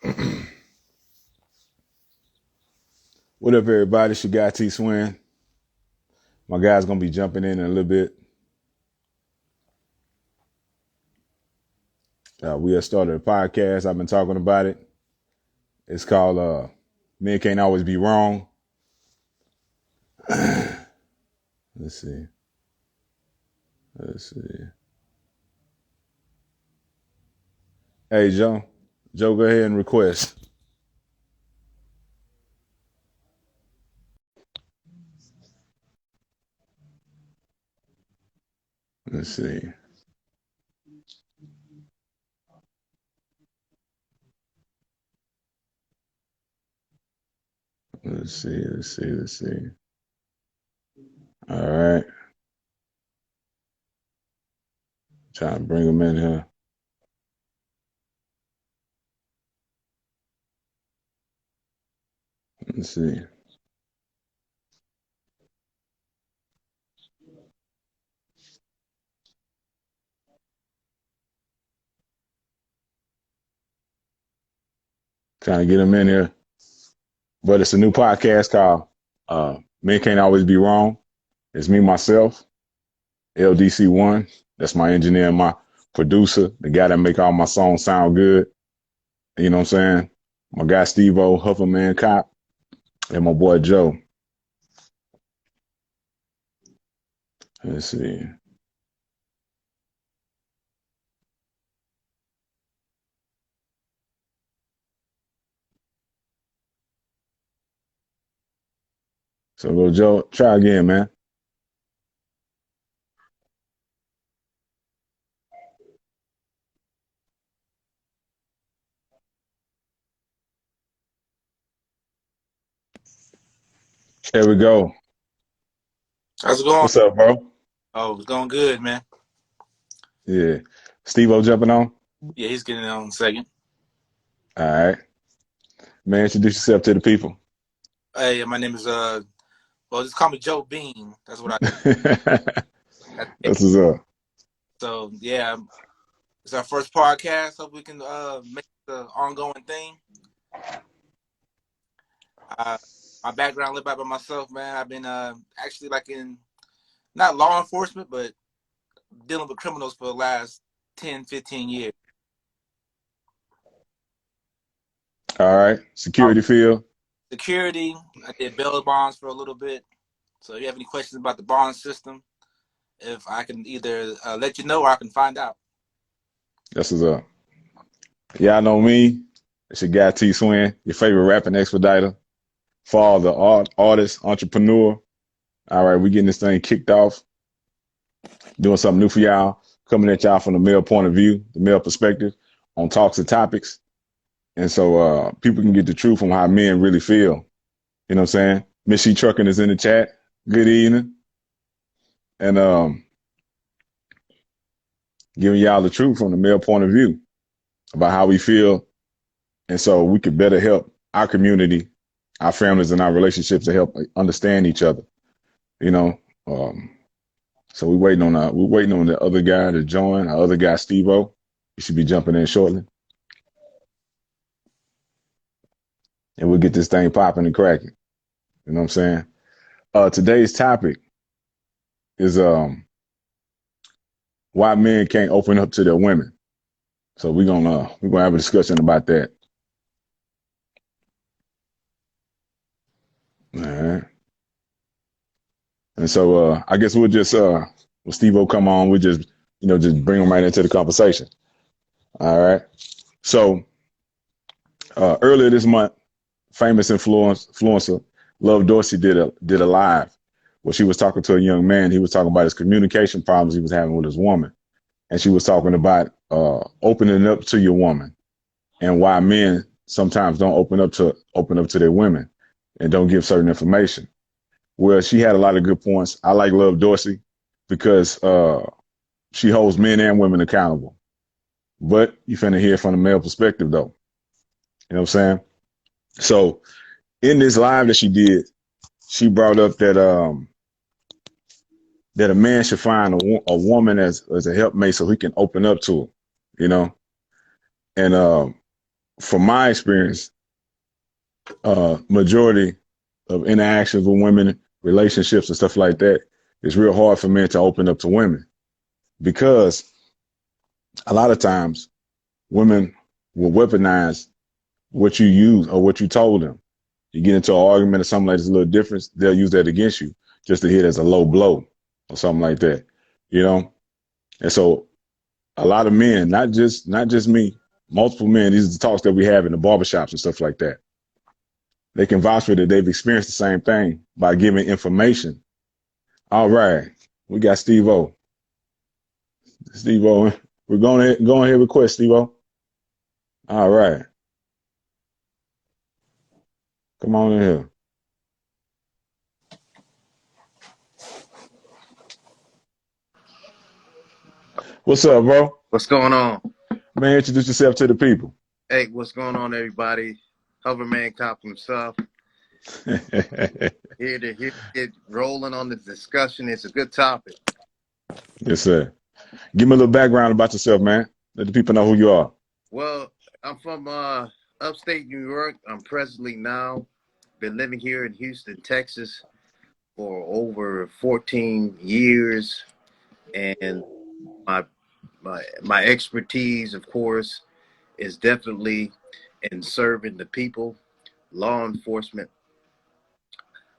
What up, everybody? It's your guy, Swin. My guy's going to be jumping in a little bit. We have started a podcast. I've been talking about it. It's called Men Can't Always Be Wrong. Let's see. Hey, Joe. Joe, go ahead and request. Let's see. Let's see. All right. Trying to bring them in here. Let's see. Trying to get them in here. But it's a new podcast called Men Can't Always Be Wrong. It's me, myself, LDC1. That's my engineer and my producer, the guy that make all my songs sound good. You know what I'm saying? My guy Steve-O, Hufferman Cop, and my boy Joe. Let's see. So go, Joe. Try again, man. There we go. How's it going? What's up, bro? Oh, it's going good, man. Yeah. Steve-O jumping on? Yeah, he's getting on in a second. All right. Man, introduce yourself to the people. Hey, my name is, just call me Joe Bean. That's what I That's what's up. So, yeah, it's our first podcast. Hope we can make the ongoing thing. My background, live by myself, man. I've been actually like in, not law enforcement, but dealing with criminals for the last 10, 15 years. All right. Security field. Security. I did bail bonds for a little bit. So if you have any questions about the bond system, if I can either let you know or I can find out. That's what's up. Y'all know me. It's your guy T Swin, your favorite rapping expediter, father, artist, entrepreneur. All right, we getting this thing kicked off, doing something new for y'all, coming at y'all from the male point of view, the male perspective on talks and topics. And so people can get the truth from how men really feel. You know what I'm saying? Miss She Trucking is in the chat. Good evening. And giving y'all the truth from the male point of view about how we feel. And so we could better help our community, our families, and our relationships to help understand each other. You know, so we're waiting on the other guy to join, our other guy, Steve-O. He should be jumping in shortly. And we'll get this thing popping and cracking. You know what I'm saying? Today's topic is why men can't open up to their women. So we're gonna have a discussion about that. All right. And so I guess we'll just when Steve-O come on, we'll just bring him right into the conversation. All right. So earlier this month, famous influencer Love Dorsey did a live where she was talking to a young man. He was talking about his communication problems he was having with his woman. And she was talking about opening up to your woman and why men sometimes don't open up to their women and don't give certain information. Well, she had a lot of good points. I like Love Dorsey because she holds men and women accountable. But you finna hear from the male perspective, though. You know what I'm saying? So in this live that she did, she brought up that that a man should find a woman as a helpmate so he can open up to her, you know? And from my experience, majority of interactions with women, relationships and stuff like that, it's real hard for men to open up to women because a lot of times women will weaponize what you use or what you told them. You get into an argument or something like this, a little difference, they'll use that against you just to hit as a low blow or something like that, you know? And so a lot of men, not just me, multiple men, these are the talks that we have in the barbershops and stuff like that. They can vouch for that they've experienced the same thing by giving information. All right, we got Steve-O. Steve-O, we're going ahead request, Steve-O. All right. Come on in here. What's up, bro? What's going on? Man, introduce yourself to the people. Hey, what's going on, everybody? Hoverman Cop himself. Here to get rolling on the discussion. It's a good topic. Yes, sir. Give me a little background about yourself, man. Let the people know who you are. Well, I'm from upstate New York. I'm presently now been living here in Houston, Texas for over 14 years. And my expertise, of course, is definitely in serving the people, law enforcement.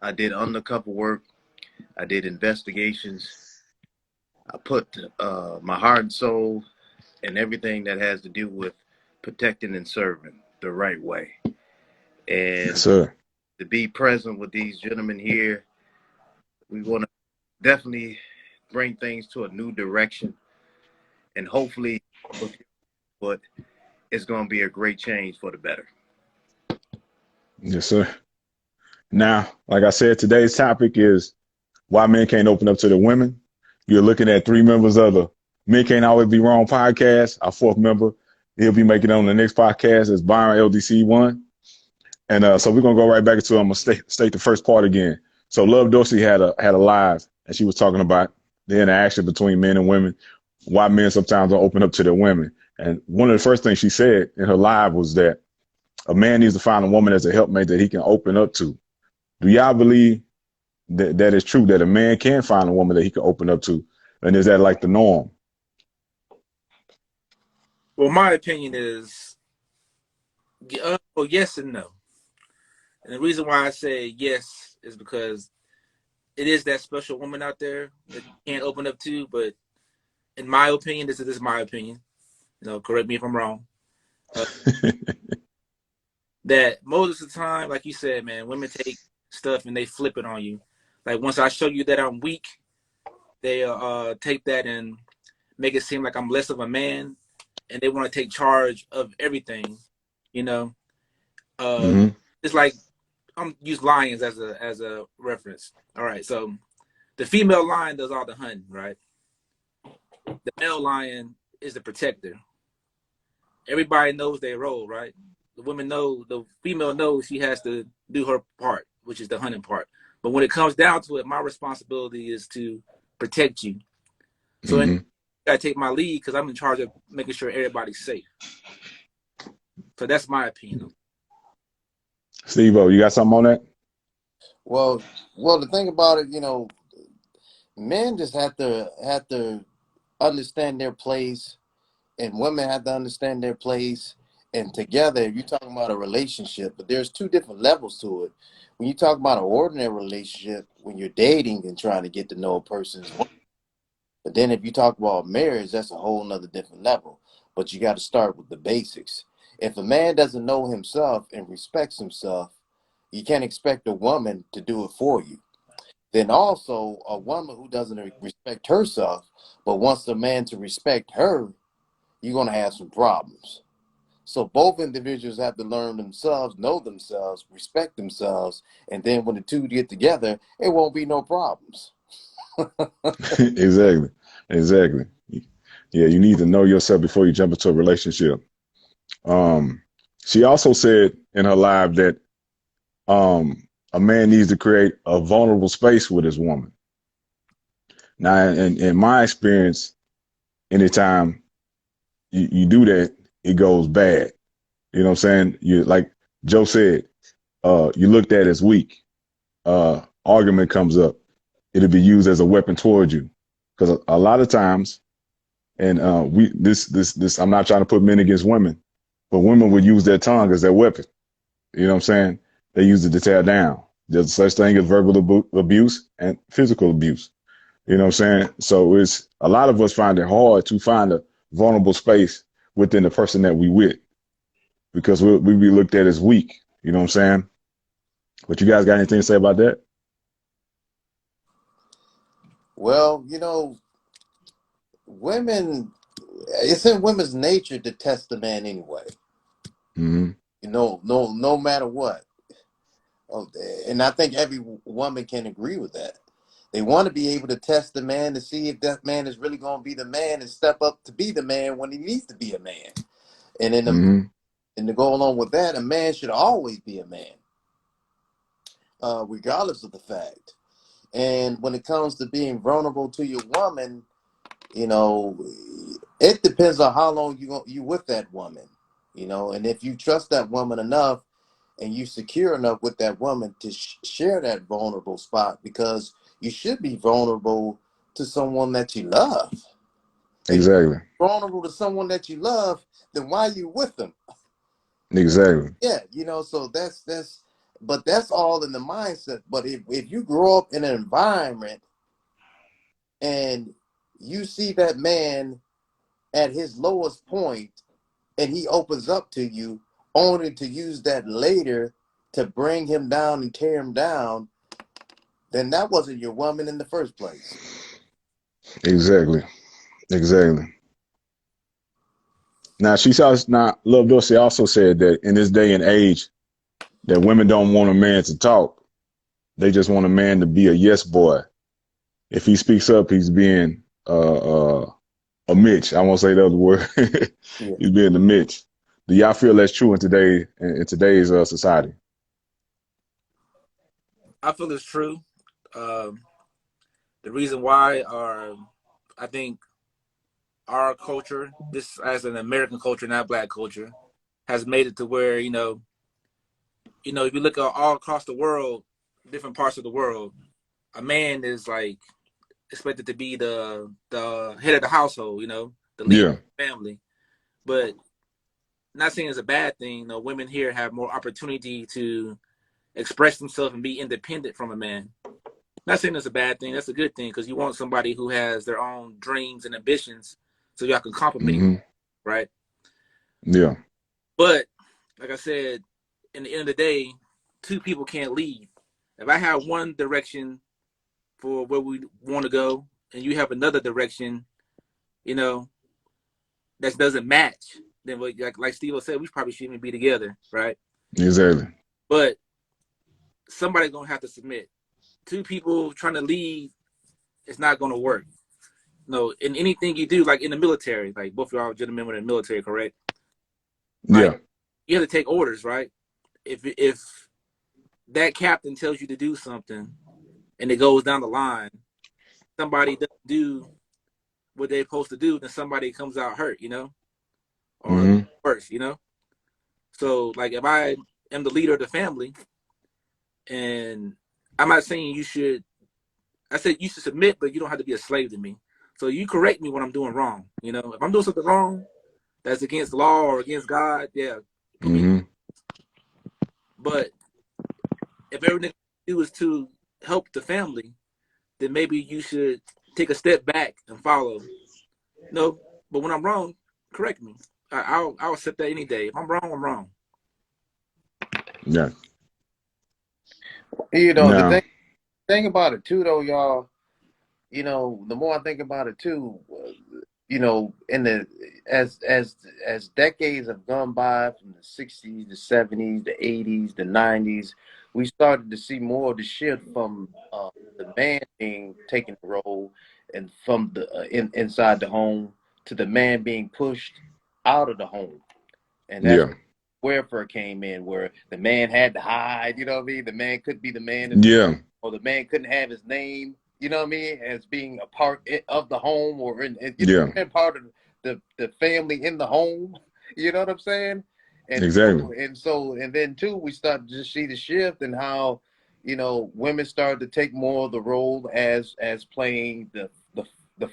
I did undercover work. I did investigations. I put my heart and soul in everything that has to do with protecting and serving the right way. And yes, sir. To be present with these gentlemen here, we want to definitely bring things to a new direction. And hopefully, but it's going to be a great change for the better. Yes, sir. Now, like I said, today's topic is why men can't open up to the women. You're looking at 3 members of the Men Can't Always Be Wrong podcast. Our 4th member, he'll be making it on the next podcast as Byron LDC1. And so we're going to go right back into it. I'm going to state the first part again. So Love Dorsey had a live, and she was talking about the interaction between men and women, why men sometimes don't open up to their women. And one of the first things she said in her live was that a man needs to find a woman as a helpmate that he can open up to. Do y'all believe that is true, that a man can find a woman that he can open up to? And is that like the norm? Well, my opinion is well, yes and no. And the reason why I say yes is because it is that special woman out there that you can't open up to. But in my opinion, this is my opinion. You know, correct me if I'm wrong. That most of the time, like you said, man, women take stuff and they flip it on you. Like once I show you that I'm weak, they take that and make it seem like I'm less of a man, and they want to take charge of everything. You know, It's like I'm use lions as a reference. All right, so the female lion does all the hunting, right? The male lion is the protector. Everybody knows their role, right? The female knows she has to do her part, which is the hunting part. But when it comes down to it, my responsibility is to protect you. So I gotta take my lead because I'm in charge of making sure everybody's safe. So that's my opinion. Steve-O, you got something on that? Well, the thing about it, you know, men just have to understand their place, and women have to understand their place. And together, if you're talking about a relationship, but there's 2 different levels to it. When you talk about an ordinary relationship, when you're dating and trying to get to know a person, but then if you talk about marriage, that's a whole nother different level. But you got to start with the basics. If a man doesn't know himself and respects himself, you can't expect a woman to do it for you. Then also a woman who doesn't respect herself, but wants the man to respect her, you're going to have some problems. So both individuals have to learn themselves, know themselves, respect themselves, and then when the 2 get together, it won't be no problems. Exactly. Yeah, you need to know yourself before you jump into a relationship. She also said in her live that a man needs to create a vulnerable space with his woman. Now, in my experience, anytime you do that, it goes bad. You know what I'm saying? You, like Joe said, you looked at as weak. Argument comes up, it'll be used as a weapon towards you. Because a lot of times, and this, I'm not trying to put men against women, but women would use their tongue as their weapon. You know what I'm saying? They use it to tear down. There's such thing as verbal abuse and physical abuse. You know what I'm saying? So it's a lot of us find it hard to find a vulnerable space within the person that we with, because we be looked at as weak. You know what I'm saying? But you guys got anything to say about that? Well, women, it's in women's nature to test a man anyway. Mm-hmm. No matter what. And I think every woman can agree with that. They want to be able to test the man to see if that man is really going to be the man and step up to be the man when he needs to be a man. And to go along with that, a man should always be a man, regardless of the fact. And when it comes to being vulnerable to your woman, it depends on how long you with that woman, and if you trust that woman enough and you secure enough with that woman to share that vulnerable spot, because you should be vulnerable to someone that you love. Exactly. If you're vulnerable to someone that you love, then why are you with them? Exactly. Yeah, so but that's all in the mindset. But if you grow up in an environment and you see that man at his lowest point and he opens up to you, only to use that later to bring him down and tear him down, then that wasn't your woman in the first place. Exactly. Now Love Dorsey also said that in this day and age that women don't want a man to talk. They just want a man to be a yes boy. If he speaks up, he's being a Mitch. I won't say the other word. Yeah. He's being a Mitch. Do y'all feel that's true in today's society? I feel it's true. The reason why I think our culture, this as an American culture, not black culture, has made it to where, if you look at all across the world, different parts of the world, a man is like expected to be the head of the household, the leader of the family. But not saying it's a bad thing. Women here have more opportunity to express themselves and be independent from a man. Not saying it's a bad thing. That's a good thing, because you want somebody who has their own dreams and ambitions, so y'all can compliment each other, right? Yeah. But like I said, in the end of the day, two people can't lead. If I have one direction for where we want to go, and you have another direction, that doesn't match, then like Steve said, we probably shouldn't even be together, right? Exactly. But somebody's gonna have to submit. Two people trying to lead, it's not gonna work. In anything you do, like in the military, like both of y'all gentlemen were in the military, correct? Like, yeah. You have to take orders, right? If that captain tells you to do something and it goes down the line, somebody doesn't do what they're supposed to do, then somebody comes out hurt, or worse, So like if I am the leader of the family, and I'm not saying I said you should submit, but you don't have to be a slave to me. So you correct me when I'm doing wrong. If I'm doing something wrong that's against law or against God, yeah, put me. But if everything you do is to help the family, then maybe you should take a step back and follow. No, but when I'm wrong, correct me. I'll accept that any day. If I'm wrong, I'm wrong. Yeah. The thing about it too, though, y'all, the more I think about it too, as decades have gone by, from the 60s, the 70s, the 80s, the 90s, we started to see more of the shift from the man being taking the role, and from the inside the home, to the man being pushed out of the home. And that's where welfare came in, where the man had to hide, you know what I mean? The man couldn't be the man, or the man couldn't have his name, you know what I mean, as being a part of the home, or part of the family in the home, you know what I'm saying? And Exactly. and then too, we start to just see the shift and how, women started to take more of the role as playing the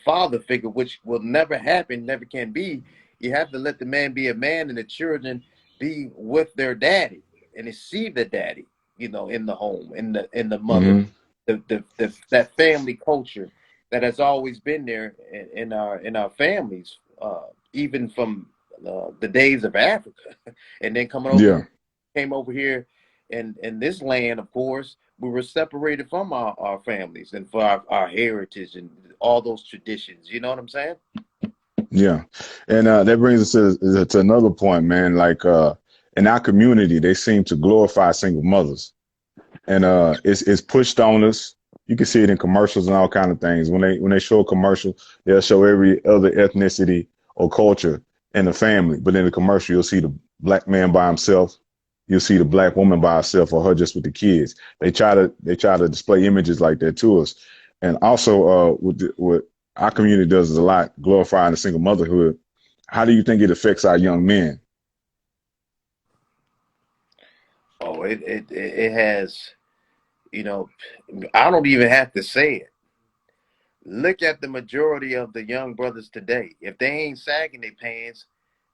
father figure, which will never happen, never can be. You have to let the man be a man and the children be with their daddy and to see the daddy, in the home, in the mother, that family culture that has always been there in our families, even from the days of Africa, and then came over here, and in this land, of course, we were separated from our families and for our heritage and all those traditions. You know what I'm saying? Yeah. And that brings us to another point, man. Like in our community, they seem to glorify single mothers, and it's pushed on us. You can see it in commercials and all kind of things. When they show a commercial, they'll show every other ethnicity or culture in the family, but in the commercial, you'll see the black man by himself. You'll see the black woman by herself or her just with the kids. They try to display images like that to us. And also what our community does is a lot glorifying the single motherhood. How do you think it affects our young men? Oh, it has, I don't even have to say it. Look at the majority of the young brothers today. If they ain't sagging their pants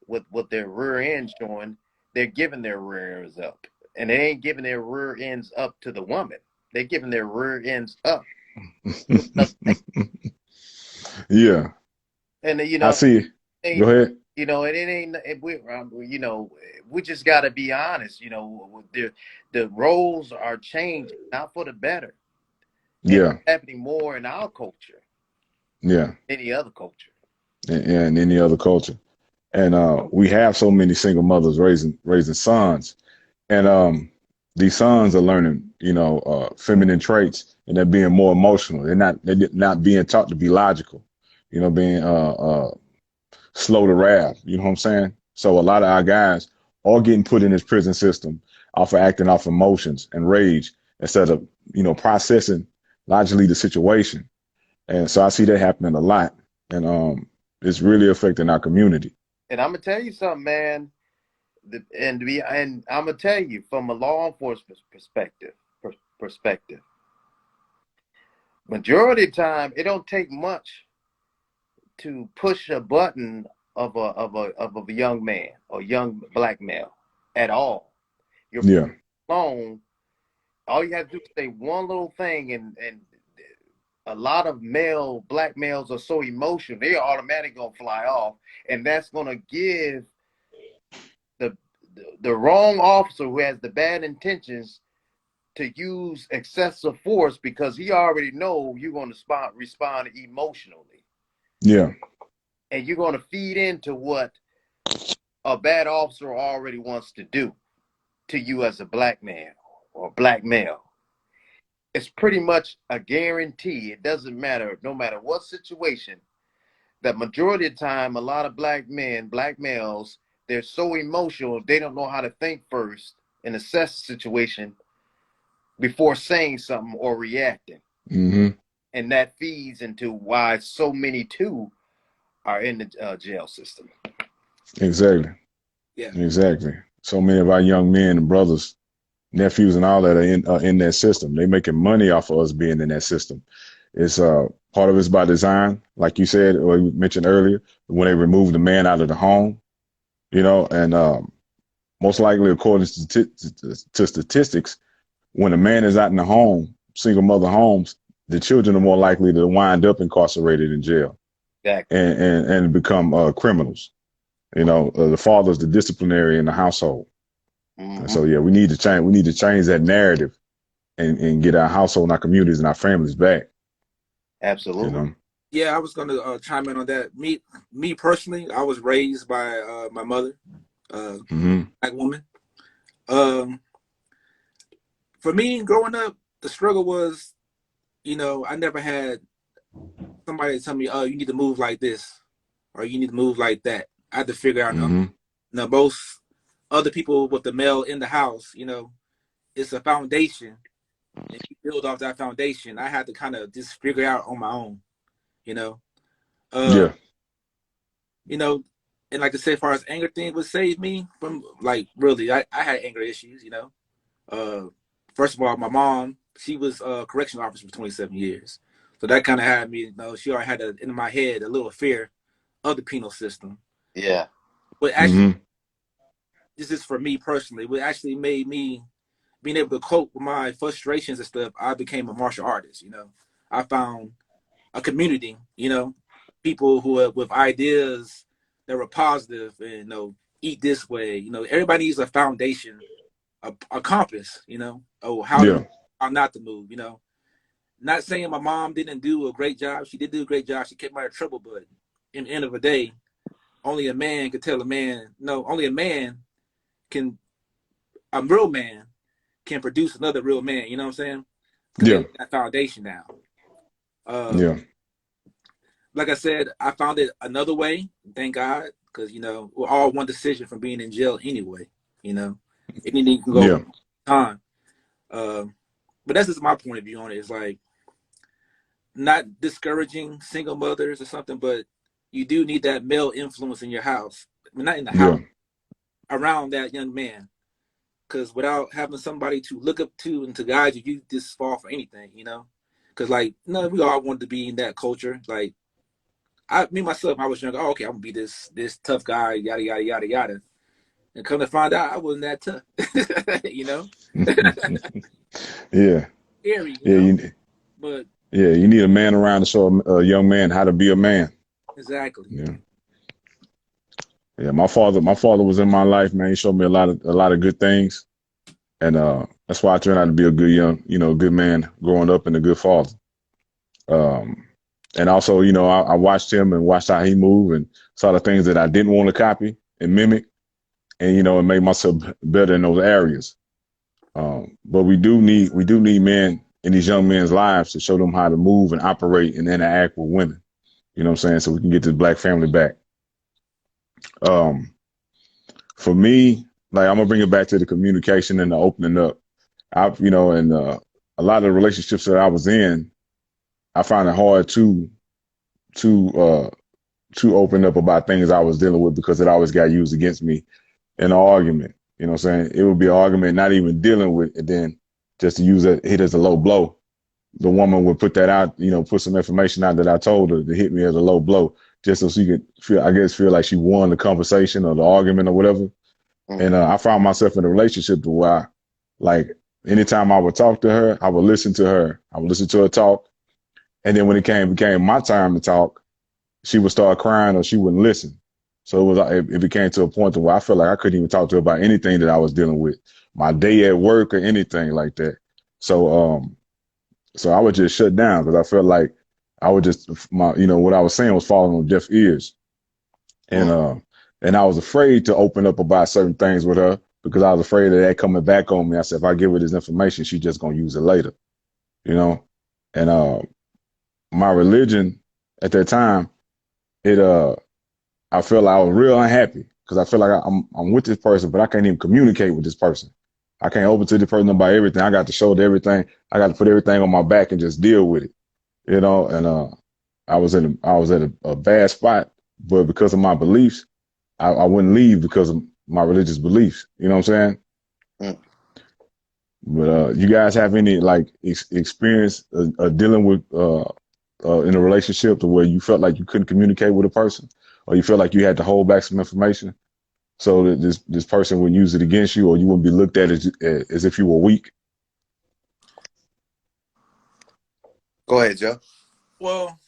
with their rear ends showing, they're giving their rear ends up. And they ain't giving their rear ends up to the woman. They're giving their rear ends up. Yeah. And I see. Go ahead. And it ain't. We just got to be honest. The roles are changing, not for the better. Yeah. It's happening more in our culture. Yeah. Any other culture. And any other culture. And we have so many single mothers raising sons, and these sons are learning, feminine traits, and they're being more emotional. They're not being taught to be logical, being slow to wrath. You know what I'm saying? So a lot of our guys are getting put in this prison system off of acting off emotions and rage instead of processing logically the situation. And so I see that happening a lot, and it's really affecting our community. And I'm gonna tell you something, man. And I'm gonna tell you from a law enforcement perspective. Majority of the time, it don't take much to push a button of a young man or young black male at all. You're alone. All you have to do is say one little thing, and a lot of black males are so emotional, they are automatically gonna fly off, and that's gonna give the wrong officer who has the bad intentions to use excessive force because he already know you're gonna respond emotionally. Yeah. And you're gonna feed into what a bad officer already wants to do to you as a black man or black male. It's pretty much a guarantee. It doesn't matter, no matter what situation, that majority of the time, a lot of black males, they're so emotional, they don't know how to think first and assess the situation before saying something or reacting. Mm-hmm. And that feeds into why so many, too, are in the jail system. Exactly. Yeah. Exactly. So many of our young men and brothers, nephews and all that are in that system. They making money off of us being in that system. It's part of it's by design, like you said or you mentioned earlier, when they remove the man out of the home, and most likely according to statistics, when a man is out in the home, single mother homes, the children are more likely to wind up incarcerated in jail. Exactly. And become criminals. The father's the disciplinary in the household. Mm-hmm. So yeah, we need to change. We need to change that narrative and get our household and our communities and our families back. Absolutely. Yeah, I was gonna chime in on that. Me personally, I was raised by my mother, black woman. For me, growing up, the struggle was, I never had somebody tell me, "Oh, you need to move like this," or "You need to move like that." I had to figure out. Most other people with the male in the house, it's a foundation, and you build off that foundation. I had to kind of just figure out on my own, And like I said, as far as anger thing would save me from, like, really, I had anger issues, you know. First of all, my mom, she was a correctional officer for 27 years. So that kind of had me, you know, she already had in my head a little fear of the penal system. Yeah. But actually, this is for me personally, what actually made me being able to cope with my frustrations and stuff, I became a martial artist, you know. I found a community, you know, people who are with ideas that were positive and, you know, eat this way. You know, everybody needs a foundation, a compass, you know, of how to, how not to move, you know. Not saying my mom didn't do a great job. She did do a great job. She kept me out of trouble, but in the end of the day, only a man can tell a man, no, only a man can, a real man can produce another real man, you know what I'm saying? Yeah. That foundation now. Like I said, I found it another way, thank God, because, you know, we're all one decision from being in jail anyway, you know. Anything can go time. But that's just my point of view on it. It's like, not discouraging single mothers or something, but you do need that male influence in your house. I mean, not in the house, around that young man. Because without having somebody to look up to and to guide you, you just fall for anything, you know? Because, like, no, we all wanted to be in that culture. Like, me myself, I was younger. Oh, okay, I'm gonna be this tough guy, yada yada yada yada. And come to find out, I wasn't that tough, you know. Scary, you know? But you need a man around to show a young man how to be a man. Exactly. My father was in my life, man. He showed me a lot of good things, and that's why I turned out to be a good good man growing up and a good father. And also, you know, I watched him and watched how he moved and saw the things that I didn't want to copy and mimic, and, you know, it made myself better in those areas. But we do need men in these young men's lives to show them how to move and operate and interact with women. You know what I'm saying? So we can get this black family back. For me, like, I'm gonna bring it back to the communication and the opening up. You know, and a lot of the relationships that I was in, I found it hard to open up about things I was dealing with because it always got used against me in an argument. You know what I'm saying? It would be an argument, not even dealing with it, then just to use it, hit as a low blow. The woman would put that out, you know, put some information out that I told her to hit me as a low blow, just so she could feel like she won the conversation or the argument or whatever. And I found myself in a relationship where, like, anytime I would talk to her, I would listen to her. I would listen to her talk. And then when it became my time to talk, she would start crying or she wouldn't listen. So it became to a point where I felt like I couldn't even talk to her about anything that I was dealing with, my day at work or anything like that. So I would just shut down because I felt like I would just, what I was saying was falling on deaf ears. And I was afraid to open up about certain things with her because I was afraid of that coming back on me. I said, if I give her this information, she's just going to use it later, you know? And my religion at that time, I felt like I was real unhappy because I feel like I'm with this person, but I can't even communicate with this person. I can't open to this person about everything. I got to shoulder everything. I got to put everything on my back and just deal with it, you know? And I was at a bad spot, but because of my beliefs, I wouldn't leave because of my religious beliefs. You know what I'm saying? But you guys have any like experience dealing with in a relationship to where you felt like you couldn't communicate with a person, or you felt like you had to hold back some information so that this person wouldn't use it against you, or you wouldn't be looked at as if you were weak? Go ahead, Joe. Well,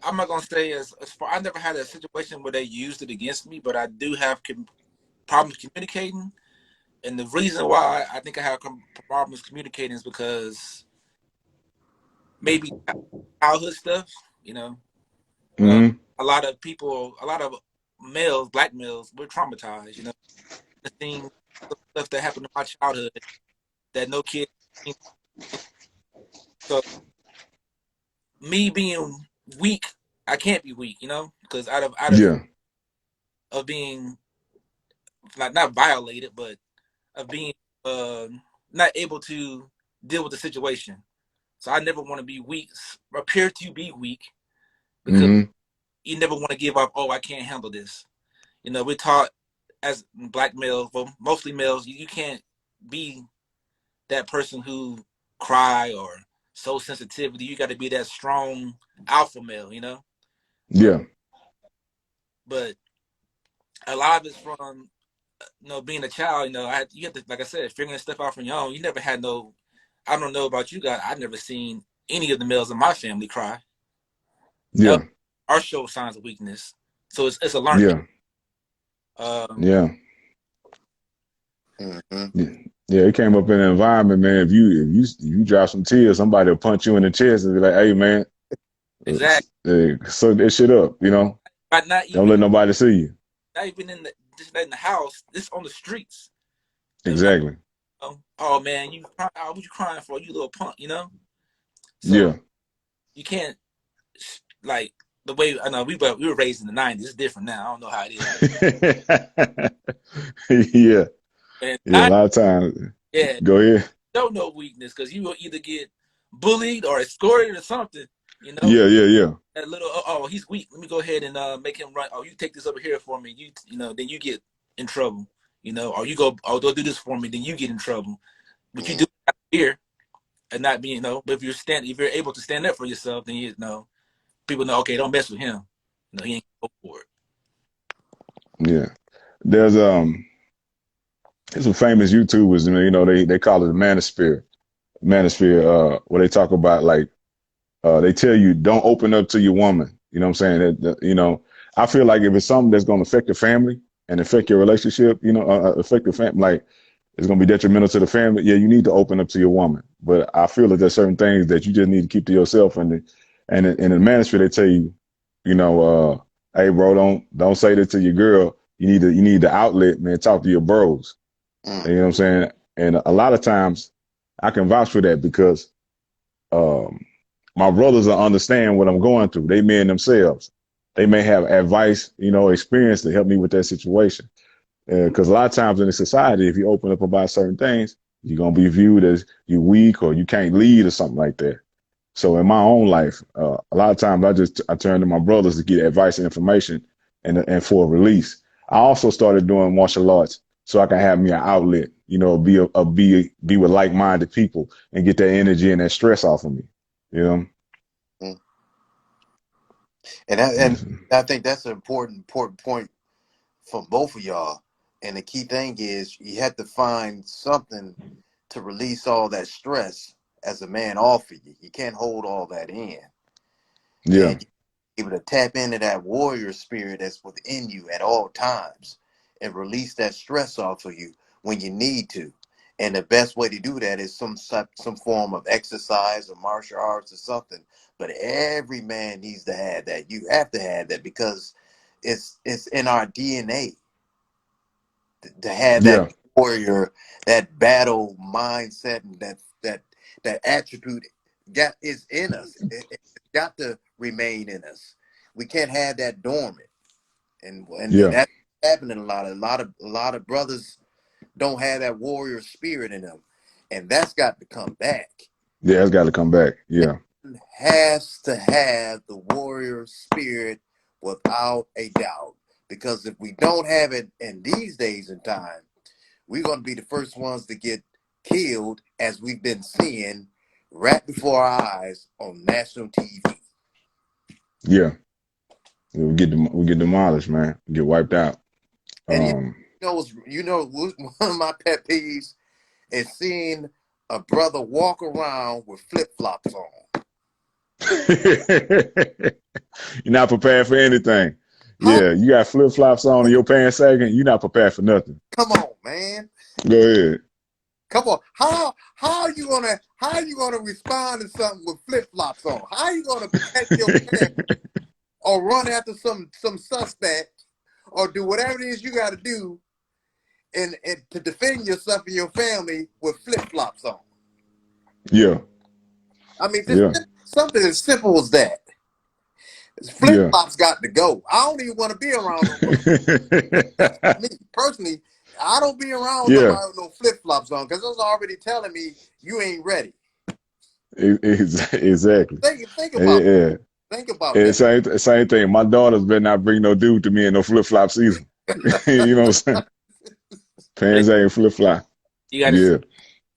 I'm not gonna say as far. I never had a situation where they used it against me, but I do have problems communicating. And the reason why I think I have problems communicating is because maybe childhood stuff, you know. A lot of people, a lot of males, black males, we're traumatized, you know. The things, stuff that happened in my childhood that no kid. So me being weak, I can't be weak, you know, because out of being not violated, but of being not able to deal with the situation. So I never want to be weak, appear to be weak, because you never want to give up. Oh, I can't handle this. You know, we're taught as black males, well, mostly males, you can't be that person who cry or show sensitivity. You got to be that strong alpha male, you know? Yeah. But a lot of it's from, you know, being a child, you know, you have to, like I said, figuring stuff out from your own. You never had no, I don't know about you guys, I've never seen any of the males in my family cry. Yeah. Or show signs of weakness. So it's a learning. Yeah. Yeah, it came up in an environment, man. If you drop some tears, somebody will punch you in the chest and be like, "Hey, man, exactly, suck that shit up," you know. But don't let nobody see you. Not even just in the house. It's on the streets. Exactly. Oh man, what you crying for? You little punk, you know. So yeah. You can't like the way I know we were raised in the '90s. It's different now. I don't know how it is. Yeah. And a lot of times. Yeah. Go ahead. Don't know weakness because you will either get bullied or escorted or something. You know. Yeah. That little oh he's weak. Let me go ahead and make him run. Oh, you take this over here for me. You know then you get in trouble. You know, or you go do this for me. Then you get in trouble. But you do here and not being But if you're able to stand up for yourself, then you know people know. Okay, don't mess with him. You know he ain't go for it. Yeah. There's some famous YouTubers, you know, they call it the manosphere. Where they talk about like they tell you don't open up to your woman. You know what I'm saying? You know, I feel like if it's something that's going to affect the family and affect your relationship, you know, affect the family, like it's going to be detrimental to the family. Yeah, you need to open up to your woman. But I feel that there's certain things that you just need to keep to yourself. And in the manosphere, they tell you, you know, hey, bro, don't say that to your girl. You need the outlet, man. Talk to your bros. You know what I'm saying? And a lot of times I can vouch for that because my brothers will understand what I'm going through. They men themselves. They may have advice, you know, experience to help me with that situation. Because a lot of times in the society, if you open up about certain things, you're going to be viewed as you weak or you can't lead or something like that. So in my own life, a lot of times I turn to my brothers to get advice and information and for a release. I also started doing martial arts so I can have me an outlet, you know, be with like-minded people and get that energy and that stress off of me, you know? And I think that's an important point for both of y'all. And the key thing is you have to find something to release all that stress as a man off of you. You can't hold all that in. Yeah. And you're able to tap into that warrior spirit that's within you at all times and release that stress off of you when you need to. And the best way to do that is some form of exercise or martial arts or something. But every man needs to have that. You have to have that because it's in our DNA to have that warrior, that battle mindset, and that attribute is in us. It's got to remain in us. We can't have that dormant, and that's happening a lot. A lot of brothers don't have that warrior spirit in them, and that's got to come back. Yeah, it's got to come back. Yeah, it has to have the warrior spirit without a doubt. Because if we don't have it in these days and time, we're going to be the first ones to get killed, as we've been seeing right before our eyes on national TV. Yeah, we get demolished, man. We get wiped out. And you know, one of my pet peeves is seeing a brother walk around with flip-flops on. You're not prepared for anything. Yeah, you got flip-flops on and your pants sagging, you're not prepared for nothing. Come on, man. Go ahead. Come on. How are you gonna respond to something with flip-flops on? How are you gonna protect your family or run after some suspect or do whatever it is you gotta do and to defend yourself and your family with flip-flops on? Yeah. I mean, something as simple as that. Flip-flops got to go. I don't even want to be around them. Me, personally, I don't be around nobody with no flip-flops on because it's already telling me you ain't ready. Exactly. Think about it. Think about it. Same thing. My daughters better not bring no dude to me in no flip-flops either. You know what I'm saying? Pants ain't flip flop. You got to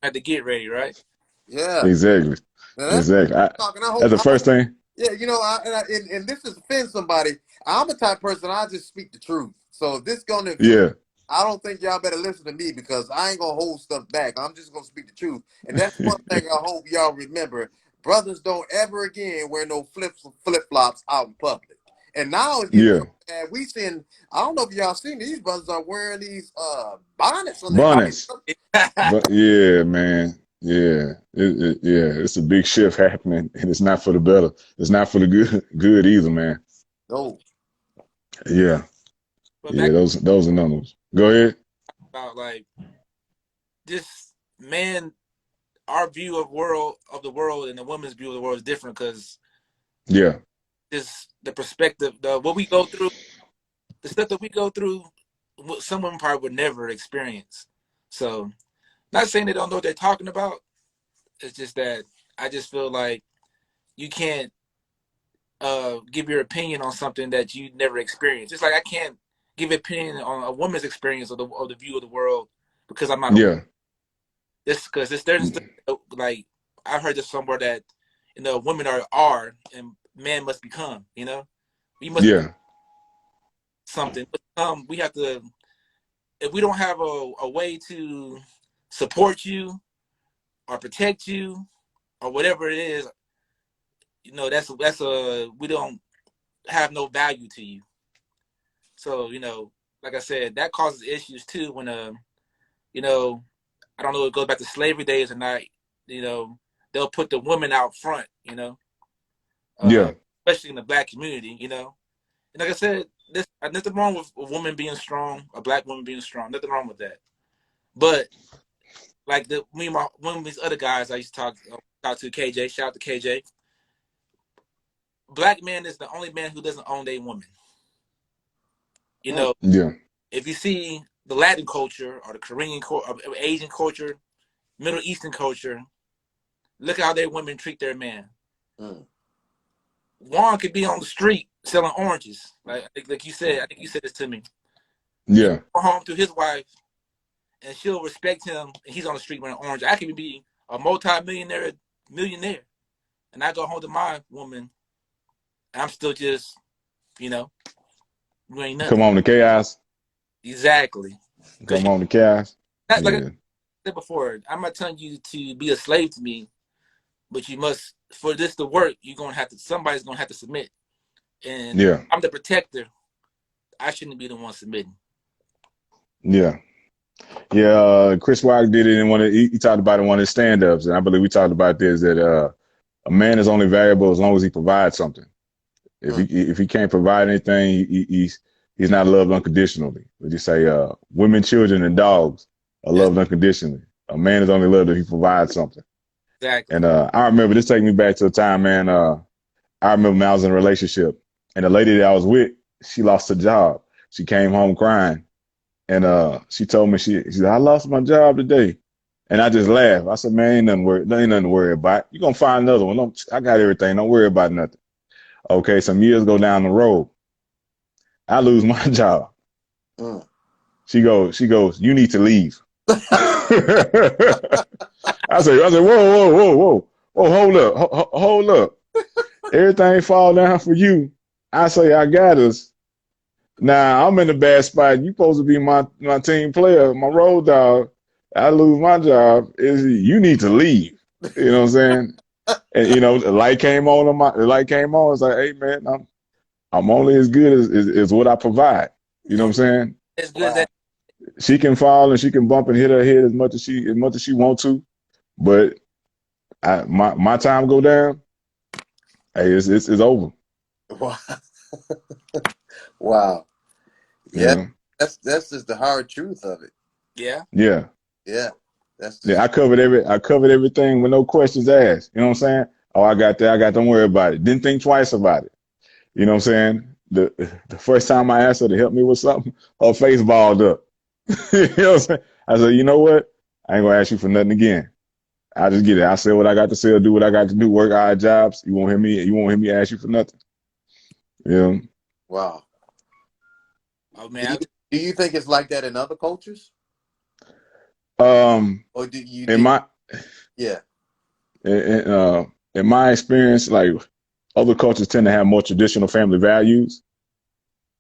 have to get ready, right? Yeah. Exactly. Exactly. That's the first thing. Yeah, you know, and this is offend somebody. I'm the type of person, I just speak the truth. So if this gonna offend, I don't think y'all better listen to me because I ain't gonna hold stuff back. I'm just gonna speak the truth. And that's one thing I hope y'all remember. Brothers don't ever again wear no flip-flops out in public. And now it's getting so bad. We seeing, I don't know if y'all seen these brothers are wearing these bonnets on their bonnets. But yeah, man. Yeah, it's a big shift happening, and it's not for the better. It's not for the good either, man. No. Yeah, those are numbers. Go ahead. About like this, man. Our view of the world, and the woman's view of the world is different because the perspective, what we go through, the stuff that we go through, what some women probably would never experience. So. Not saying they don't know what they're talking about. It's just that I just feel like you can't give your opinion on something that you never experienced. Just like I can't give an opinion on a woman's experience of the view of the world because I'm not. This because there's like I heard this somewhere that women are and man must become. We must something. We have to if we don't have a way to support you or protect you or whatever it is, that's we don't have no value to you. So, like I said, that causes issues too when I don't know if it goes back to slavery days or not, they'll put the women out front, especially in the black community, And like I said, there's nothing wrong with a woman being strong, a black woman being strong, nothing wrong with that. But like one of these other guys I used to talk to, KJ, shout out to KJ. Black man is the only man who doesn't own a woman. If you see the Latin culture or the Korean or Asian culture, Middle Eastern culture, look how their women treat their man. Juan could be on the street selling oranges, like you said. I think you said this to me. Yeah. Go home to his wife, and she'll respect him. And he's on the street wearing orange. I could be a millionaire, and I go home to my woman, and I'm still just, you ain't nothing. Come on to chaos. Exactly. Come on to chaos. Like I said before, I'm not telling you to be a slave to me, but you must, for this to work, somebody's gonna have to submit. And I'm the protector. I shouldn't be the one submitting. Yeah. Chris Rock did it in he talked about it in one of his stand-ups, and I believe we talked about this, that a man is only valuable as long as he provides something. If he can't provide anything, he's not loved unconditionally. Would you say women, children, and dogs are loved unconditionally? A man is only loved if he provides something. Exactly. And I remember this taking me back to a time, man. I remember when I was in a relationship, and the lady that I was with, she lost her job. She came home crying, and she told me she said, "I lost my job today," and I just laughed. I said, "Man, ain't nothing to worry about. You're gonna find another one. I got everything. Don't worry about nothing." Okay, some years go down the road, I lose my job. She goes, "You need to leave." I said, whoa, hold up. Everything fall down for you. I say, I got us. Now I'm in a bad spot. You supposed to be my team player, my road dog. I lose my job. You need to leave. You know what I'm saying? And the light came on. The light came on. It's like, hey man, I'm only as good as what I provide. You know what I'm saying? As good as that. She can fall and she can bump and hit her head as much as she wants to, but my time go down. Hey, it's over. Wow. Wow. Yeah. That's just the hard truth of it. Yeah. Yeah. Yeah. I covered everything with no questions asked. You know what I'm saying? Oh, I got that. Don't worry about it. Didn't think twice about it. You know what I'm saying? The first time I asked her to help me with something, her face balled up. You know what I'm saying? I said, you know what? I ain't gonna ask you for nothing again. I just get it. I say what I got to say, do what I got to do, work odd jobs. You won't hear me ask you for nothing. Yeah. Wow. Oh man, Do you think it's like that in other cultures? Or do you in my yeah. in my experience, like other cultures tend to have more traditional family values,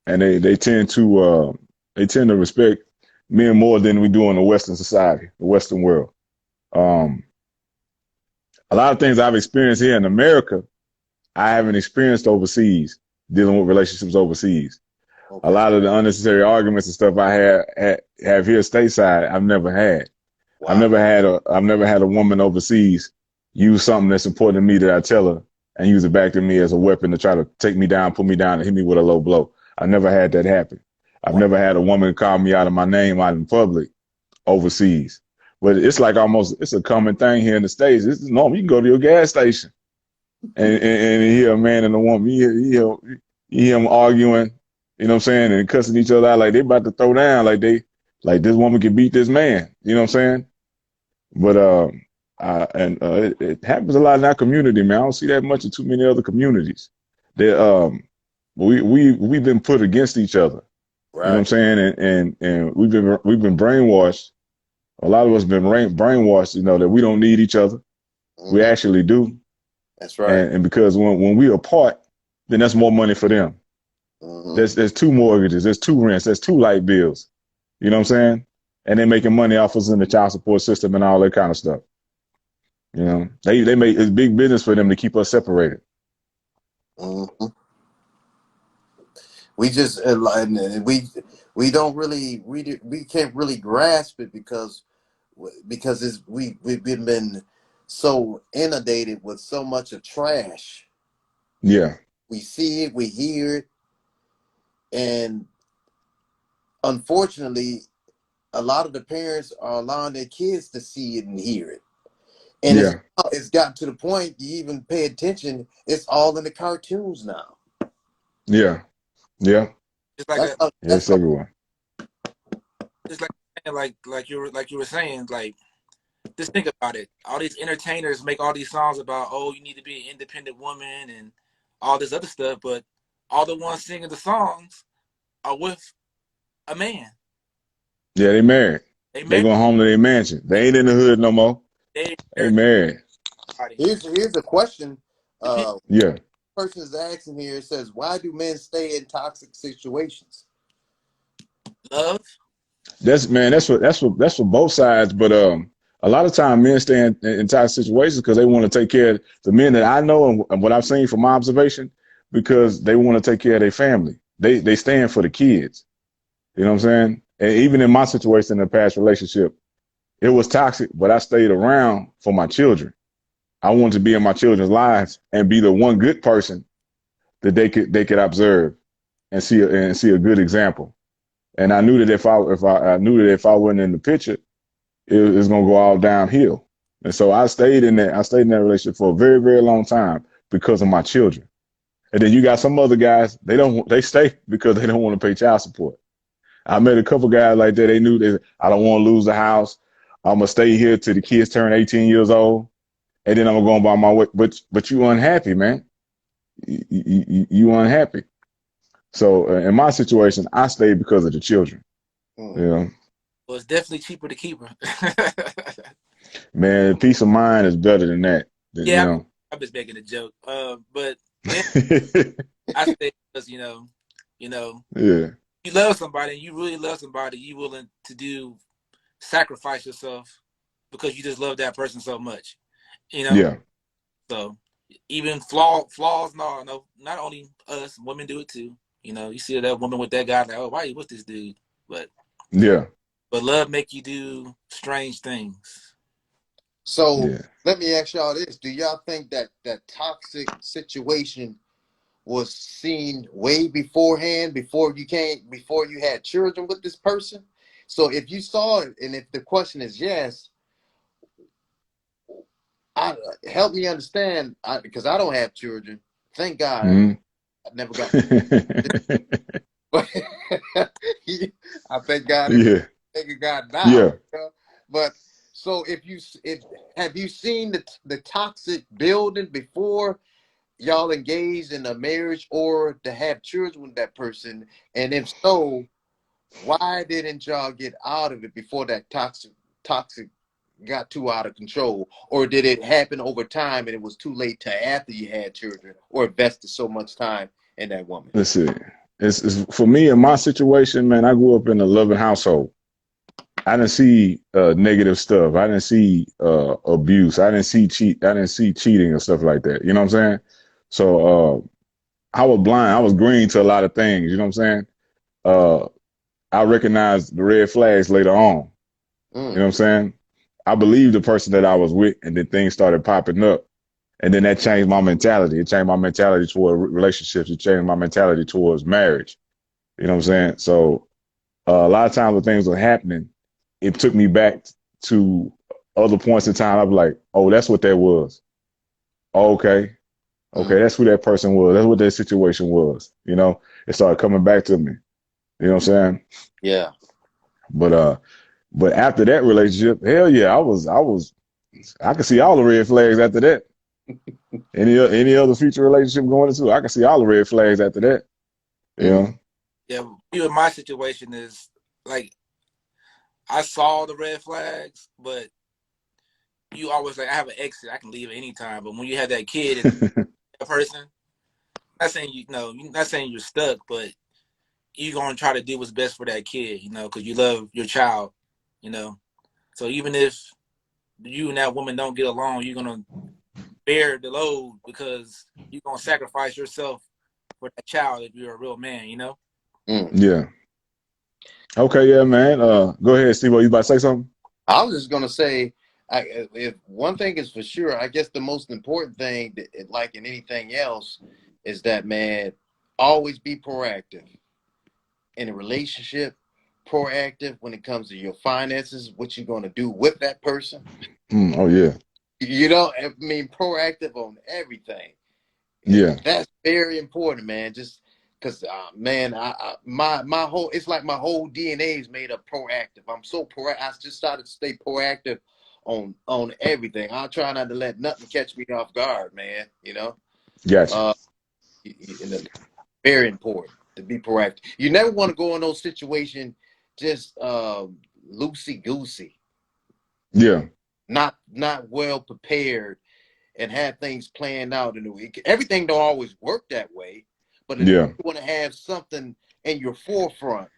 and they tend to respect men more than we do in the Western society, the Western world. A lot of things I've experienced here in America, I haven't experienced overseas, dealing with relationships overseas. Okay. A lot of the unnecessary arguments and stuff I have here stateside, I've never had. Wow. I've never had a woman overseas use something that's important to me that I tell her and use it back to me as a weapon to try to take me down, put me down, and hit me with a low blow. I never had that happen. I've never had a woman call me out of my name out in public overseas. But it's like it's a common thing here in the States. It's normal. You can go to your gas station and you hear a man and a woman, you hear them arguing, you know what I'm saying, and cussing each other out like they about to throw down, like this woman can beat this man, you know what I'm saying? But it happens a lot in our community, man. I don't see that much in too many other communities. We've been put against each other. Right. You know what I'm saying? And we've been brainwashed. A lot of us been brainwashed, you know, that we don't need each other. Mm-hmm. We actually do. That's right. And because when we apart, then that's more money for them. Mm-hmm. There's 2 mortgages, there's 2 rents, there's 2 light bills. You know what I'm saying? And they're making money off us in the child support system and all that kind of stuff. You know, they make it's big business for them to keep us separated. Mm-hmm. We just we don't really we can't really grasp it because we've been so inundated with so much of trash. Yeah, we see it, we hear it, and unfortunately, a lot of the parents are allowing their kids to see it and hear it. And it's gotten to the point you even pay attention, it's all in the cartoons now. Yeah. Yeah. It's like that's everyone. It's like you were saying, like, just think about it. All these entertainers make all these songs about, oh, you need to be an independent woman and all this other stuff, but all the ones singing the songs are with a man. Yeah, they married. They going home to their mansion. They ain't in the hood no more. They married. Here's a question. Yeah. Person is asking here. It says, why do men stay in toxic situations? Love. That's for both sides. But a lot of time men stay in toxic situations because they want to take care of the men that I know and what I've seen from my observation, because they want to take care of their family. They stand for the kids. You know what I'm saying? And even in my situation in a past relationship, it was toxic, but I stayed around for my children. I wanted to be in my children's lives and be the one good person that they could observe and see a good example. And I knew that if I wasn't in the picture, it was gonna go all downhill. And so I stayed in that relationship for a very, very long time because of my children. And then you got some other guys, they stay because they don't want to pay child support. I met a couple guys like that. They knew that I don't want to lose the house. I'm gonna stay here till the kids turn 18 years old, and then I'm gonna go on by my way. But you unhappy, man. You unhappy. So in my situation, I stayed because of the children. You know. Well, it's definitely cheaper to keep her. Man, peace of mind is better than that. Yeah, you know. I'm just making a joke. But I stay because you know. Yeah. You love somebody, and you really love somebody, you willing to sacrifice yourself because you just love that person so much, you know? Yeah. So even flaws, no, not only us, women do it too. You know, you see that woman with that guy, like, oh, why are you with this dude? But love make you do strange things. So let me ask y'all this. Do y'all think that toxic situation was seen way beforehand, before you had children with this person? So if you saw it, and if the question is yes, help me understand, because I don't have children. Thank God. I never got but I thank God. Thank God now. Yeah. But so have you seen the toxic building before y'all engaged in a marriage or to have children with that person? And if so, Why didn't y'all get out of it before that toxic got too out of control? Or did it happen over time and it was too late to after you had children or invested so much time in that woman? Let's see. It's for me in my situation, man. I grew up in a loving household. I didn't see negative stuff. I didn't see abuse. I didn't see cheating and stuff like that. You know what I'm saying? So I was blind. I was green to a lot of things. You know what I'm saying? I recognized the red flags later on. You know what I'm saying? I believed the person that I was with, and then things started popping up. And then that changed my mentality. It changed my mentality toward relationships. It changed my mentality towards marriage. You know what I'm saying? So a lot of times when things were happening, it took me back to other points in time. I was like, oh, that's what that was. Oh, okay. That's who that person was. That's what that situation was. You know, it started coming back to me. You know what I'm saying? Yeah. But after that relationship, hell yeah, I could see all the red flags after that. Any other future relationship going into, I can see all the red flags after that. You know? Yeah, you in my situation is like I saw the red flags, but you always like I have an exit. I can leave at any time. But when you have that kid and a person, not saying not saying you're stuck, but you're gonna try to do what's best for that kid, because you love your child, So even if you and that woman don't get along, you're gonna bear the load because you're gonna sacrifice yourself for that child if you're a real man, Yeah. Okay, yeah, man. Go ahead, Steve. You about to say something? I was just gonna say, if one thing is for sure, I guess the most important thing, like in anything else, is that, man, always be proactive in a relationship. Proactive when it comes to your finances, what you're gonna do with that person. Oh yeah. I mean, proactive on everything. Yeah, that's very important, man. Just because, man, my whole, it's like my whole DNA is made up proactive. I'm so proactive. I just started to stay proactive on everything. I try not to let nothing catch me off guard, man. Gotcha. Very important to be proactive. You never want to go in those situations just loosey goosey. Yeah. Not well prepared and have things planned out in the week. Everything don't always work that way, but you want to have something in your forefront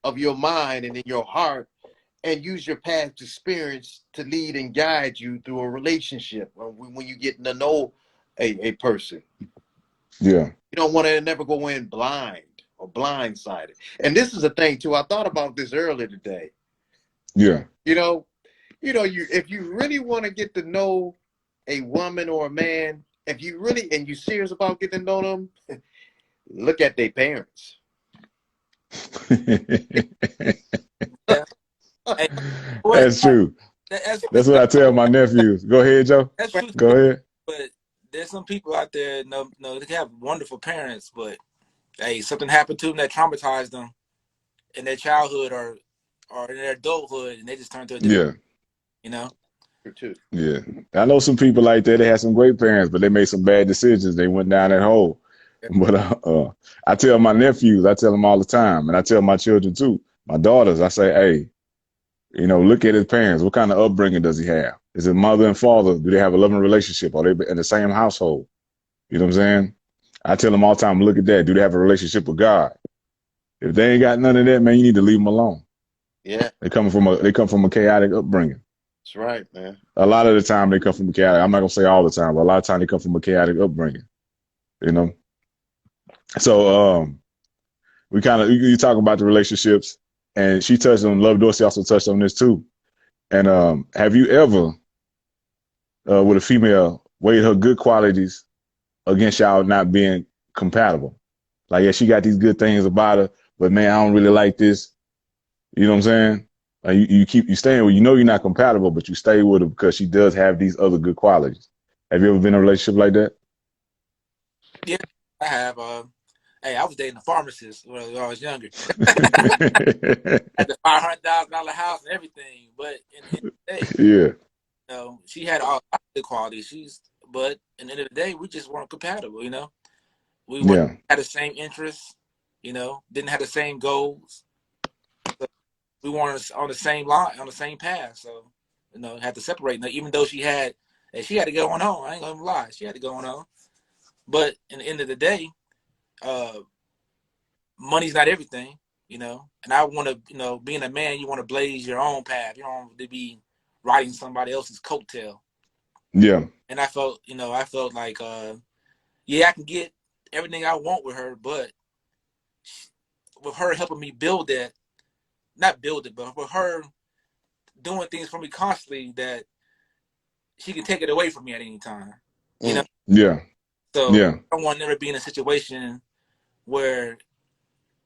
of your mind and in your heart, and use your past experience to lead and guide you through a relationship when you get to know a person. Yeah. You don't want to never go in blind or blindsided. And this is a thing too. I thought about this earlier today. Yeah. If you really want to get to know a woman or a man, if you really and you serious about getting to know them, look at their parents. That's true. That's what I tell my nephews. Go ahead, Joe. That's true. Go ahead. But there's some people out there, they have wonderful parents, but hey, something happened to them that traumatized them in their childhood or in their adulthood, and they just turned to a different, Yeah, I know some people like that. They had some great parents, but they made some bad decisions. They went down that hole. But I tell my nephews, I tell them all the time, and I tell my children too, my daughters, I say, hey, look at his parents. What kind of upbringing does he have? Is it mother and father? Do they have a loving relationship? Are they in the same household? You know what I'm saying? I tell them all the time, look at that. Do they have a relationship with God? If they ain't got none of that, man, you need to leave them alone. Yeah. They come from a chaotic upbringing. That's right, man. A lot of the time they come from a chaotic. I'm not gonna say all the time, but a lot of time they come from a chaotic upbringing. So we kind of you talk about the relationships, and she touched on Love Dorsey also touched on this too. And have you ever, with a female, weighed her good qualities against y'all not being compatible? Like, yeah, she got these good things about her, but man, I don't really like this. You know what I'm saying? Like you staying with, you're not compatible, but you stay with her because she does have these other good qualities. Have you ever been in a relationship like that? Yeah, I have. Hey, I was dating a pharmacist when I was younger. At the $500,000 house and everything, but in the day, she had all the qualities. But at the end of the day, we just weren't compatible. We had the same interests. Didn't have the same goals. we weren't on the same line, on the same path. So, had to separate. Now, even though she had to go on. I ain't gonna lie, she had to go on. But in the end of the day, money's not everything, And I want to, being a man, you want to blaze your own path. You don't want to be riding somebody else's coattail. Yeah. And I felt like, I can get everything I want with her, but with her helping me build that, not build it, but with her doing things for me constantly, that she can take it away from me at any time. Yeah. So yeah. I want to never be in a situation where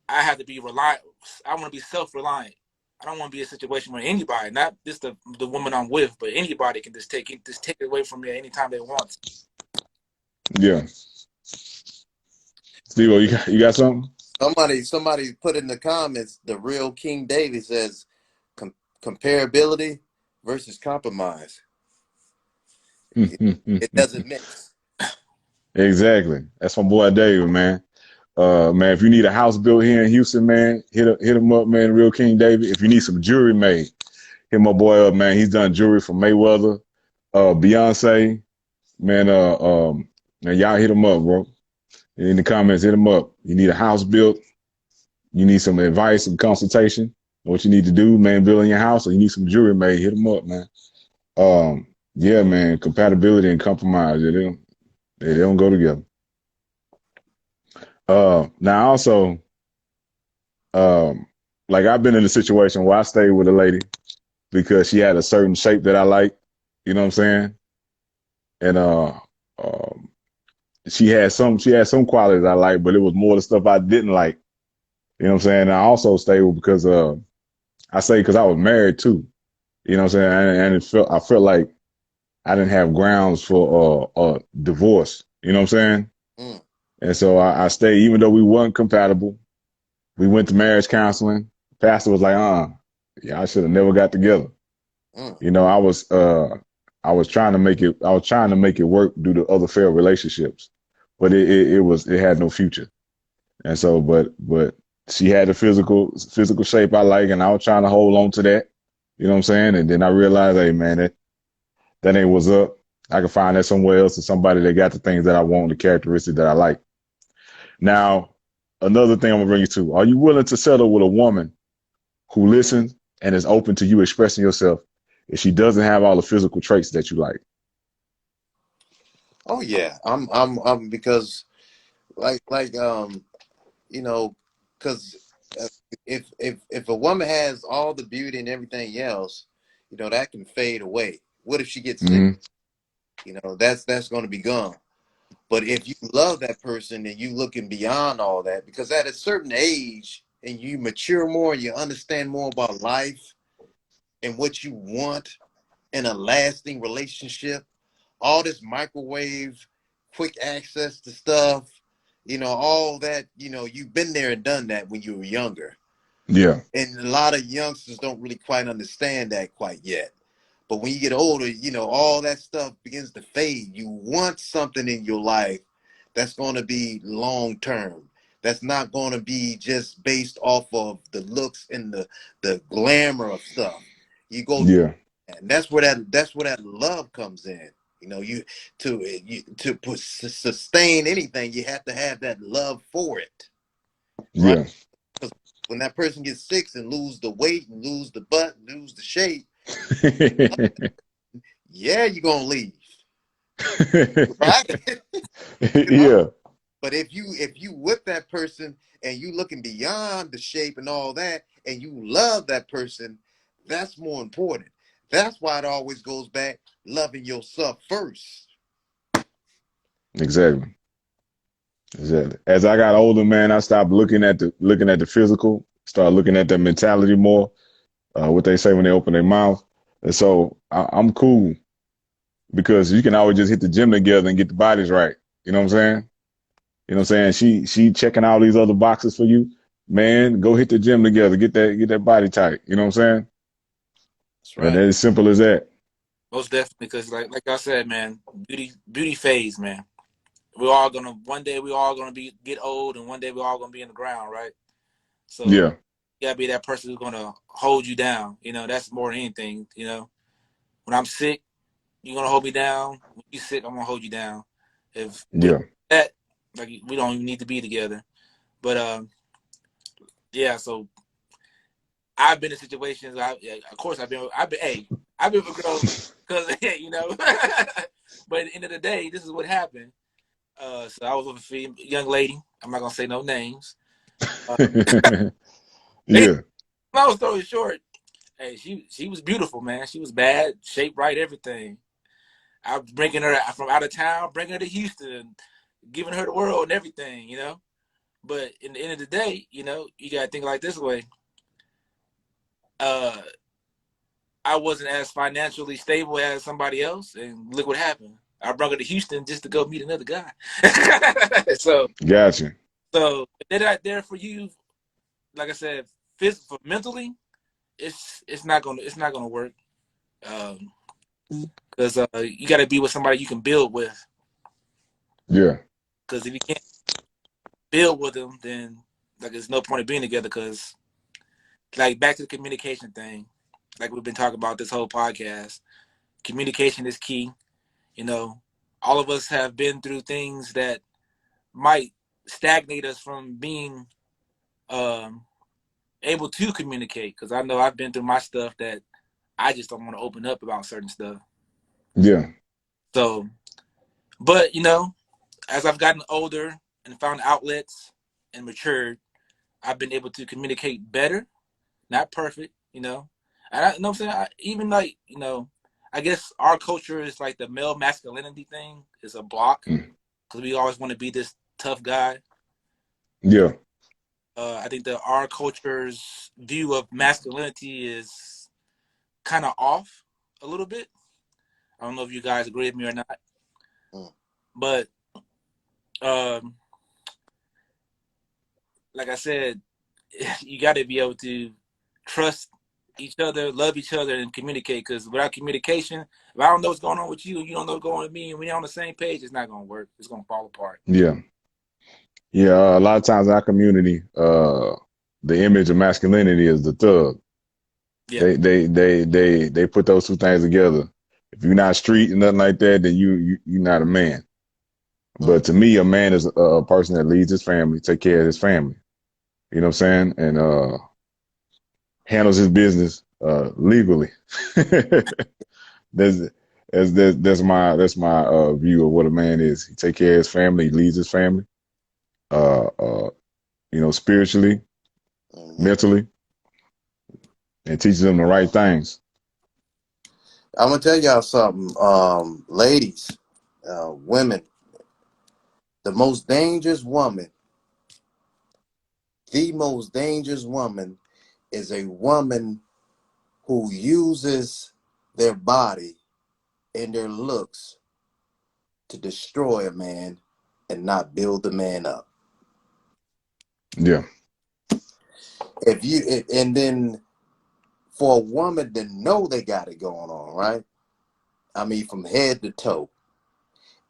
I have to be reliant. I want to be self-reliant. I don't want to be in a situation where anybody, not just the woman I'm with, but anybody can just take it away from me at any time they want. Yeah. Steve, you got something? Somebody put in the comments, the real King David says comparability versus compromise. It doesn't mix. Exactly. That's my boy David, man. Man, if you need a house built here in Houston, man, hit him up, man. Real King David. If you need some jewelry made, hit my boy up, man. He's done jewelry for Mayweather, Beyonce, man. Man, y'all hit him up, bro. In the comments, hit him up. You need a house built. You need some advice and consultation. What you need to do, man, building your house, or you need some jewelry made, hit him up, man. Yeah, man, compatibility and compromise, they don't go together. Now also, like I've been in a situation where I stayed with a lady because she had a certain shape that I like, you know what I'm saying? And she had some qualities I like, but it was more the stuff I didn't like. You know what I'm saying? And I also stayed with because because I was married too. You know what I'm saying? And I felt like I didn't have grounds for divorce. You know what I'm saying? And so I stayed, even though we weren't compatible. We went to marriage counseling. Pastor was like, I should have never got together. You know, I was trying to make it work due to other failed relationships, but it had no future. And so, but she had the physical shape I like, and I was trying to hold on to that. You know what I'm saying? And then I realized, hey man, that ain't what's up. I can find that somewhere else, or somebody that got the things that I want, the characteristics that I like. Now, another thing I'm gonna bring you to: are you willing to settle with a woman who listens and is open to you expressing yourself if she doesn't have all the physical traits that you like? Oh yeah, I'm because you know, because if a woman has all the beauty and everything else, that can fade away. What if she gets sick? That's going to be gone. But if you love that person and you looking beyond all that, because at a certain age and you mature more, you understand more about life and what you want in a lasting relationship, all this microwave, quick access to stuff, all that, you've been there and done that when you were younger. Yeah. And a lot of youngsters don't really quite understand that quite yet. But when you get older, all that stuff begins to fade. You want something in your life that's going to be long term. That's not going to be just based off of the looks and the glamour of stuff. You go, yeah, and that's where that love comes in. To sustain anything, you have to have that love for it, right? Yeah. Because when that person gets sick and lose the weight and lose the butt, and lose the shape, yeah, you're gonna leave, right? Yeah. But if you with that person and you looking beyond the shape and all that, and you love that person, that's more important. That's why it always goes back loving yourself first. Exactly. As I got older, man, I stopped looking at the physical, started looking at their mentality more, what they say when they open their mouth. And so I'm cool because you can always just hit the gym together and get the bodies right. You know what I'm saying? You know what I'm saying? She checking all these other boxes for you. Man, go hit the gym together, get that body tight. You know what I'm saying? That's right. And it's as simple as that. Most definitely, because like I said, man, beauty phase, man. One day we're all gonna get old, and one day we're all gonna be in the ground, right? So yeah, You gotta be that person who's gonna hold you down. You know, that's more than anything. You know, when I'm sick, you're gonna hold me down. When you're sick, I'm gonna hold you down. If we don't do that, like, we don't even need to be together. But yeah. So I've been in situations. Of course, I've been with girls because you know. But at the end of the day, this is what happened. So I was with a young lady. I'm not gonna say no names. Yeah. Long story short, hey, she was beautiful, man. She was bad, shaped right, everything. I was bringing her from out of town, bringing her to Houston, giving her the world and everything, you know. But in the end of the day, you know, you gotta think like this way. I wasn't as financially stable as somebody else, and look what happened. I brought her to Houston just to go meet another guy. So Gotcha. So they're not there for you, like I said, physical, mentally. It's not gonna work. Because you got to be with somebody you can build with. Yeah. Because if you can't build with them, then like there's no point of being together. Because like back to the communication thing, like we've been talking about this whole podcast, communication is key. You know, all of us have been through things that might stagnate us from being able to communicate. Because I know I've been through my stuff that I just don't want to open up about certain stuff. Yeah. So, but you know, as I've gotten older and found outlets and matured, I've been able to communicate better. Not perfect, you know. And I you know what I'm saying. Even like, you know, I guess our culture is like the male masculinity thing is a block because we always want to be this tough guy. Yeah. I think that our culture's view of masculinity is kind of off a little bit. I don't know if you guys agree with me or not, but like I said, you got to be able to trust each other, love each other, and communicate. Because without communication, if I don't know what's going on with you, you don't know what's going on with me, and we're on the same page, it's not going to work. It's going to fall apart. Yeah. Yeah. A lot of times in our community, the image of masculinity is the thug. Yeah. They put those two things together. If you're not street and nothing like that, then you're not a man. But to me, a man is a person that leads his family, take care of his family. You know what I'm saying? And handles his business legally. that's that's my view of what a man is. He take care of his family, he leads his family, you know, spiritually, mentally, and teaches them the right things. I'm gonna tell y'all something, ladies, women. The most dangerous woman is a woman who uses their body and their looks to destroy a man and not build the man up. Yeah. And then for a woman to know they got it going on, right? I mean, from head to toe,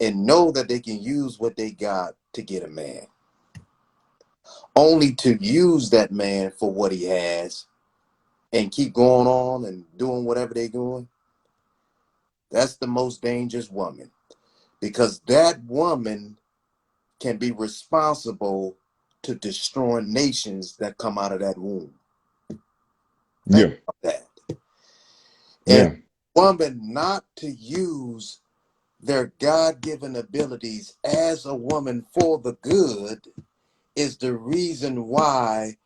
and know that they can use what they got to get a man, only to use that man for what he has and keep going on and doing whatever they're doing. That's the most dangerous woman, because that woman can be responsible to destroying nations that come out of that womb. Think about that. And woman not to use their God-given abilities as a woman for the good is the reason why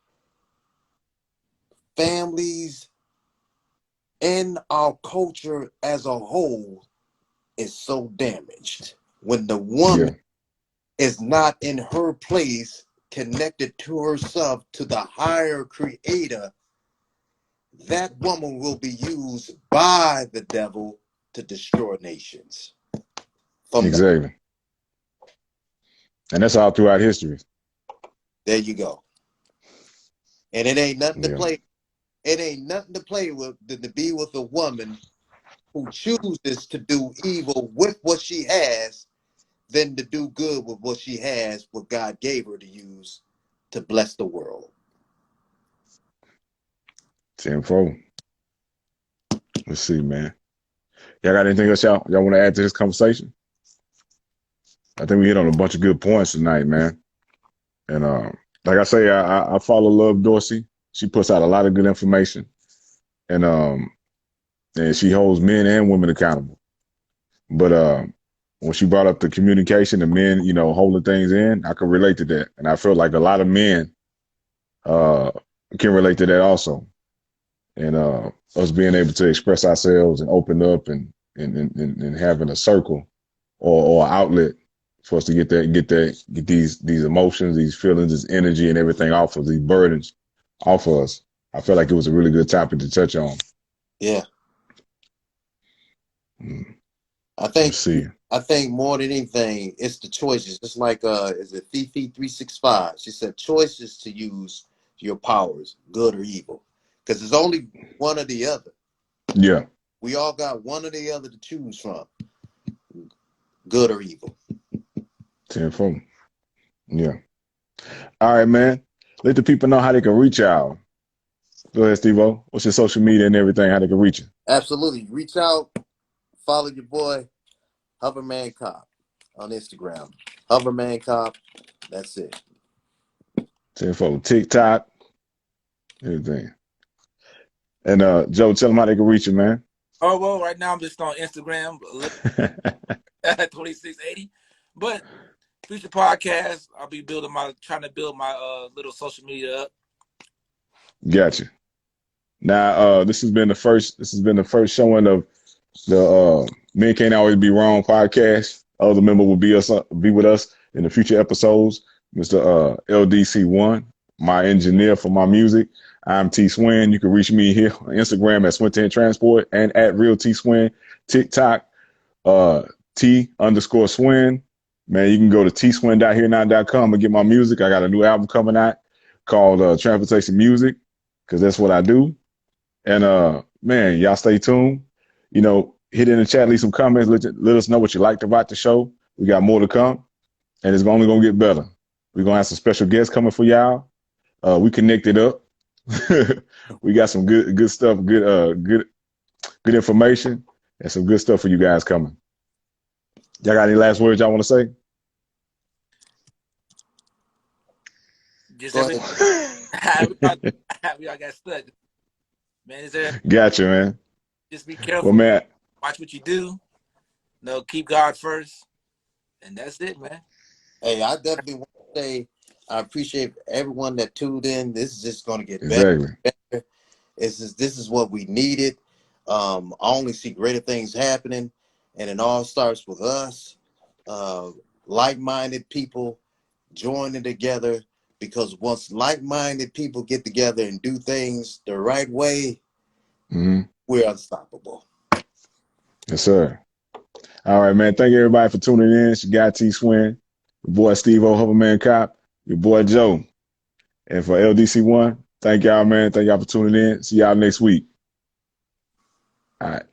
families and our culture as a whole is so damaged. When the woman is not in her place, connected to herself, to the higher creator, that woman will be used by the devil to destroy nations. Exactly. And that's all throughout history. There you go. And it ain't nothing to play. It ain't nothing to play with than to be with a woman who chooses to do evil with what she has than to do good with what she has, what God gave her to use to bless the world. 10-4. Let's see, man. Y'all got anything else y'all want to add to this conversation? I think we hit on a bunch of good points tonight, man. And like I say, I follow Love Dorsey. She puts out a lot of good information, and she holds men and women accountable. But when she brought up the communication, the men, holding things in, I could relate to that, and I feel like a lot of men can relate to that also. And us being able to express ourselves and open up and having a circle or outlet for us to get these emotions, these feelings, this energy and everything off of these burdens off of us. I feel like it was a really good topic to touch on. Yeah. I think more than anything, it's the choices. It's like is it Fifi 365? She said choices to use your powers, good or evil. Because there's only one or the other. Yeah. We all got one or the other to choose from. Good or evil. 10-4. Yeah. All right, man. Let the people know how they can reach out. Go ahead, Steve-O. What's your social media and everything, how they can reach you? Absolutely. Reach out. Follow your boy, Hoverman Cop, on Instagram. Hoverman Cop. That's it. 10-4. TikTok. Everything. And Joe, tell them how they can reach you, man. Oh, well, right now I'm just on Instagram, 2680. But future podcast, I'll be trying to build my little social media up. Gotcha. Now, this has been the first showing of the Men Can't Always Be Wrong podcast. Other member will be with us in the future episodes. Mr. LDC1, my engineer for my music. I'm T Swin. You can reach me here on Instagram at Swin10 Transport and at Real T Swin. TikTok, T_Swin. Man, you can go to tswin.herenow.com and get my music. I got a new album coming out called Transportation Music, because that's what I do. And man, y'all stay tuned. Hit in the chat, leave some comments, let us know what you liked about the show. We got more to come, and it's only gonna get better. We're gonna have some special guests coming for y'all. We connected up. We got some good stuff, good information, and some good stuff for you guys coming. Y'all got any last words y'all want to say? Just we all got stuck. Man, Gotcha, man. Just be careful. Well, man. Watch what you do. Keep God first. And that's it, man. Hey, I definitely want to say I appreciate everyone that tuned in. This is just going to get better. Better. This is what we needed. I only see greater things happening, and it all starts with us, like-minded people joining together, because once like-minded people get together and do things the right way, we're unstoppable. Yes, sir. All right, man. Thank you, everybody, for tuning in. It's your guy, T Swin, your boy, Steve-O, Hoverman Cop, your boy, Joe. And for LDC1, thank y'all, man. Thank y'all for tuning in. See y'all next week. All right.